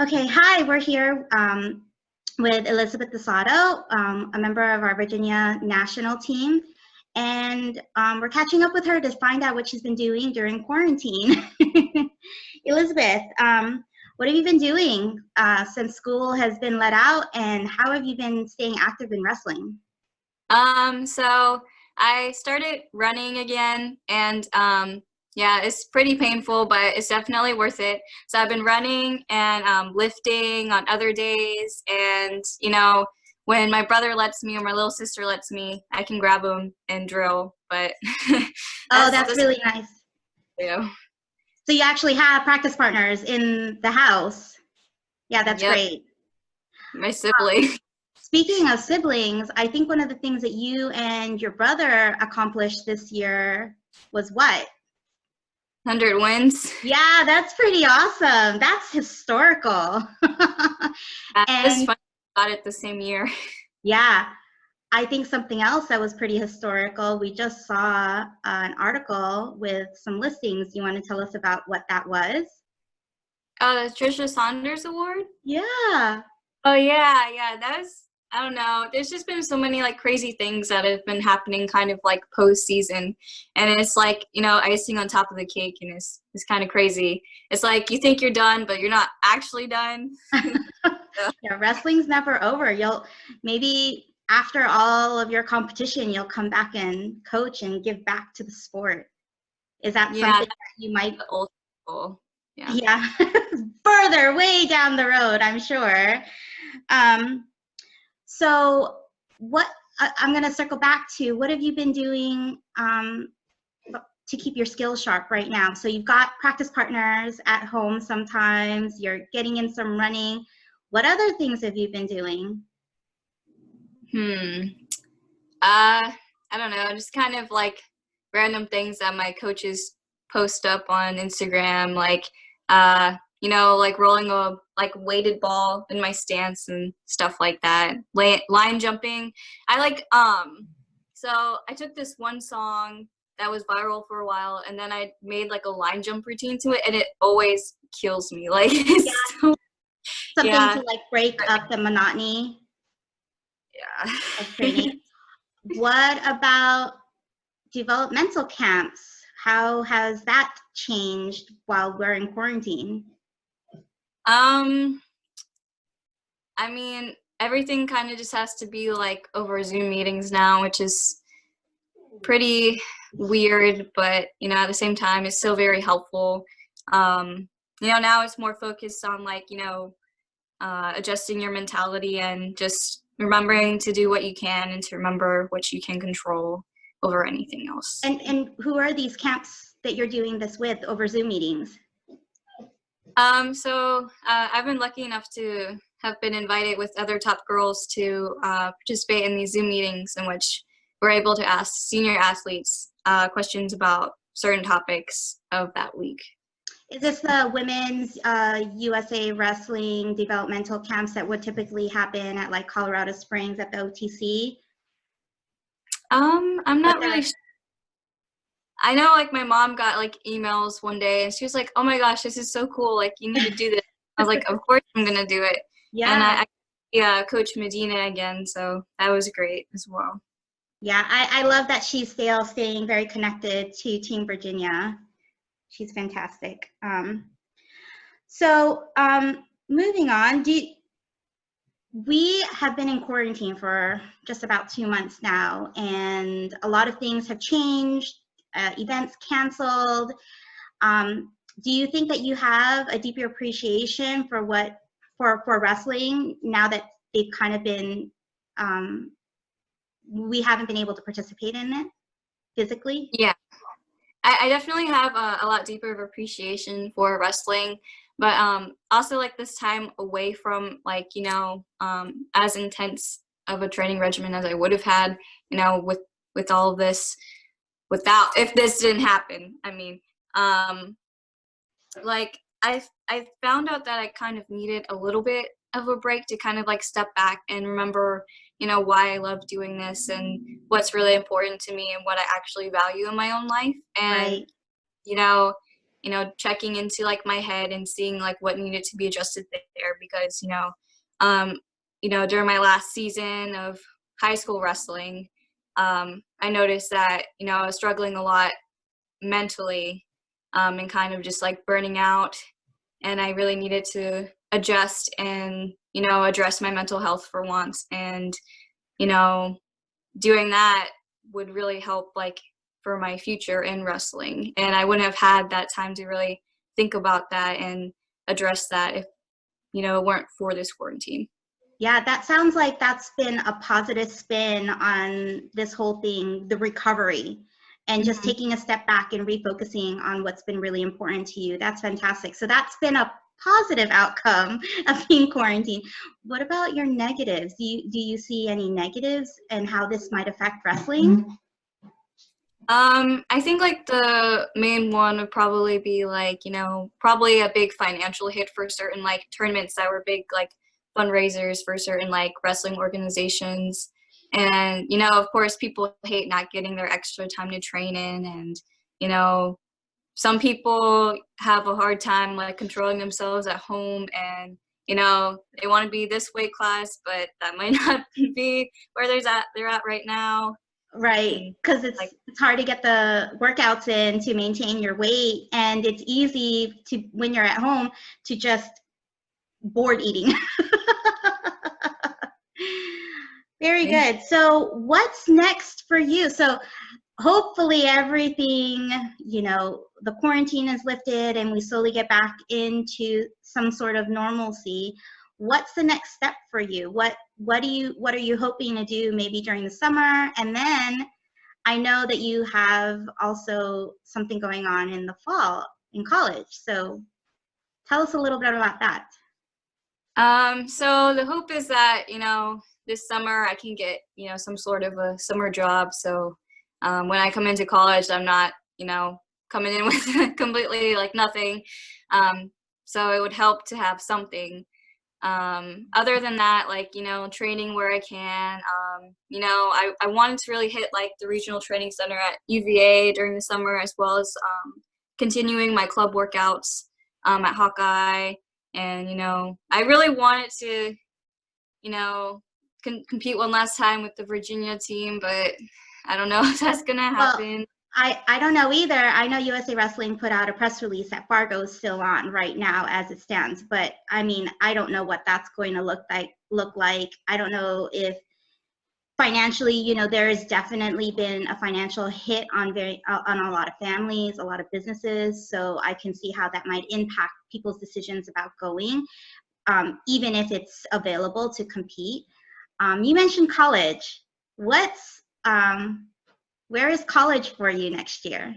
Okay, hi, we're here with Elizabeth Dosado, a member of our Virginia national team, and we're catching up with her to find out what she's been doing during quarantine. Elizabeth, what have you been doing since school has been let out, and how have you been staying active in wrestling? So I started running again and yeah, it's pretty painful, but it's definitely worth it. So I've been running and lifting on other days, and when my brother lets me or my little sister lets me, I can grab them and drill. But Oh, that's that's that's really nice. you. So you actually have practice partners in the house. Yeah, that's Yep, great. my sibling. Speaking of siblings, I think one of the things that you and your brother accomplished this year was what? 100 wins. Yeah, that's pretty awesome. That's historical. That was And fun. Got it the same year. yeah, I think something else that was pretty historical, we just saw an article with some listings. You want to tell us about what that was? Oh, the Trisha Saunders Award. Yeah. Oh yeah. That was, I don't know. There's just been so many like crazy things that have been happening kind of like post season. And it's like, icing on top of the cake, and it's kind of crazy. It's like you think you're done, but you're not actually done. So, Yeah, wrestling's never over. You'll maybe after all of your competition, you'll come back and coach and give back to the sport. Is that yeah, something that's that you might, the old school. Yeah. yeah, further, way down the road, I'm sure. Um, so what, I'm going to circle back to what have you been doing to keep your skills sharp right now? So you've got practice partners at home sometimes, you're getting in some running. What other things have you been doing? Hmm. Uh, I don't know, just kind of like random things that my coaches post up on Instagram, like like rolling a like weighted ball in my stance and stuff like that. Line jumping. I like so I took this one song that was viral for a while, and then I made like a line jump routine to it, and it always kills me. Like Yeah, it's so, something yeah. to like break up the monotony of Yeah. training. What about developmental camps? How has that changed while we're in quarantine? um I mean, everything kind of just has to be like over Zoom meetings now, which is pretty weird, but at the same time, it's still very helpful. Now it's more focused on like, adjusting your mentality and just remembering to do what you can and to remember what you can control over anything else. And who are these camps that you're doing this with over Zoom meetings? I've been lucky enough to have been invited with other top girls to participate in these Zoom meetings in which we're able to ask senior athletes questions about certain topics of that week. Is this the women's USA wrestling developmental camps that would typically happen at like Colorado Springs at the OTC? I'm But not really sure. I know like my mom got like emails one day and she was like, "Oh my gosh, this is so cool. Like you need to do this." I was like, "Of course I'm going to do it." And yeah, yeah, Coach Medina again, so that was great as well. yeah, I love that she's still staying very connected to Team Virginia. She's fantastic. Moving on, we have been in quarantine for just about 2 months now, and a lot of things have changed, events canceled. Do you think that you have a deeper appreciation for for wrestling now that they've kind of been, we haven't been able to participate in it physically? Yeah. I definitely have a lot deeper of appreciation for wrestling, but also like this time away from like as intense of a training regimen as I would have had, with all of this, without if this didn't happen. I mean, like I found out that I kind of needed a little bit of a break to kind of like step back and remember why I love doing this and what's really important to me and what I actually value in my own life, and Right. you know checking into like my head and seeing like what needed to be adjusted there because, during my last season of high school wrestling, I noticed that, I was struggling a lot mentally, and kind of just like burning out, and I really needed to adjust and, address my mental health for once. And, doing that would really help like for my future in wrestling. And I wouldn't have had that time to really think about that and address that if, it weren't for this quarantine. Yeah, that sounds like that's been a positive spin on this whole thing, the recovery, and just taking a step back and refocusing on what's been really important to you. That's fantastic. So that's been a positive outcome of being quarantined. What about your negatives? Do you see any negatives and how this might affect wrestling? I think like the main one would probably be like, probably a big financial hit for certain like tournaments that were big like fundraisers for certain like wrestling organizations. And, of course, people hate not getting their extra time to train in. And, some people have a hard time like controlling themselves at home, and, they want to be this weight class, but that might not be where they're at right now. Right, because it's hard to get the workouts in to maintain your weight, and it's easy to, when you're at home, to just board eating. Very good. So what's next for you? So hopefully everything, the quarantine is lifted and we slowly get back into some sort of normalcy. What's the next step for you? What are you hoping to do maybe during the summer? And then I know that you have also something going on in the fall in college. So tell us a little bit about that. So the hope is that, this summer I can get, some sort of a summer job. So when I come into college, I'm not, coming in with completely like nothing. So it would help to have something. Other than that, like, training where I can, I wanted to really hit like the regional training center at UVA during the summer, as well as continuing my club workouts at Hawkeye. And, I really wanted to, compete one last time with the Virginia team, but I don't know if that's going to happen. Well, I don't know either. I know USA Wrestling put out a press release that Fargo is still on right now as it stands, but I mean, I don't know what that's going to look like. I don't know if financially, there has definitely been a financial hit on a lot of families, a lot of businesses. So I can see how that might impact people's decisions about going, even if it's available to compete. You mentioned college. Where is college for you next year?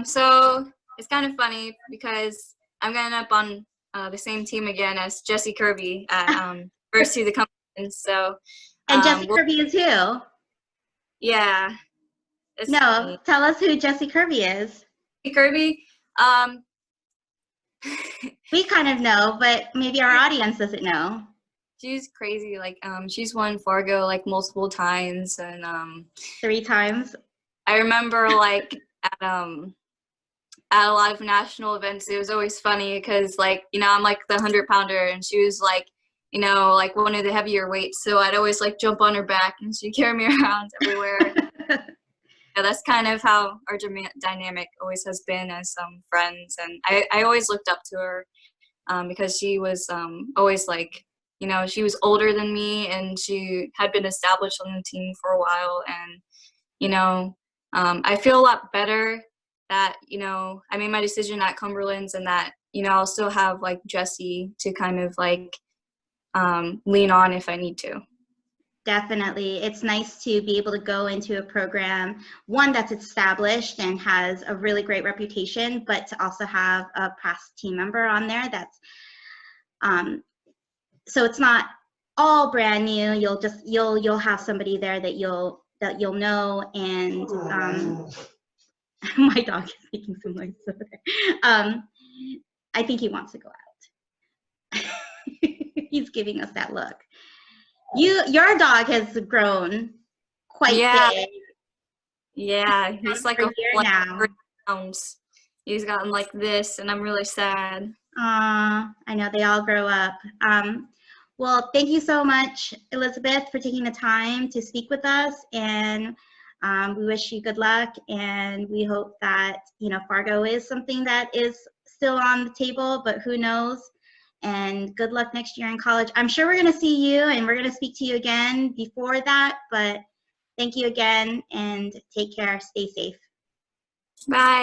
So it's kind of funny because I'm going to end up on the same team again as Jesse Kirby at University of the Company. So, and Jesse Kirby is who? Yeah. No, funny. Tell us who Jesse Kirby is. Kirby? We kind of know, but maybe our audience doesn't know. She's crazy. Like, she's won Fargo like multiple times, and 3 times. I remember like at a lot of national events, it was always funny because like, I'm like the 100-pounder, and she was like, like one of the heavier weights. So I'd always like jump on her back and she'd carry me around everywhere. Yeah, that's kind of how our dynamic always has been as friends. And I always looked up to her because she was always like, she was older than me, and she had been established on the team for a while. And, I feel a lot better that, I made my decision at Cumberland's, and that, I'll still have like Jessie to kind of like lean on if I need to. Definitely. It's nice to be able to go into a program, one that's established and has a really great reputation, but to also have a past team member on there that's, so it's not all brand new. You'll have somebody there that you'll know. And my dog is making some noise over there. I think he wants to go out. He's giving us that look. Your dog has grown quite big. Yeah, he's like a year now. 3 pounds. He's gotten like this, and I'm really sad. I know they all grow up. Well, thank you so much, Elizabeth, for taking the time to speak with us, and we wish you good luck, and we hope that, you know, Fargo is something that is still on the table, but who knows, and good luck next year in college. I'm sure we're going to see you, and we're going to speak to you again before that, but thank you again, and take care. Stay safe. Bye.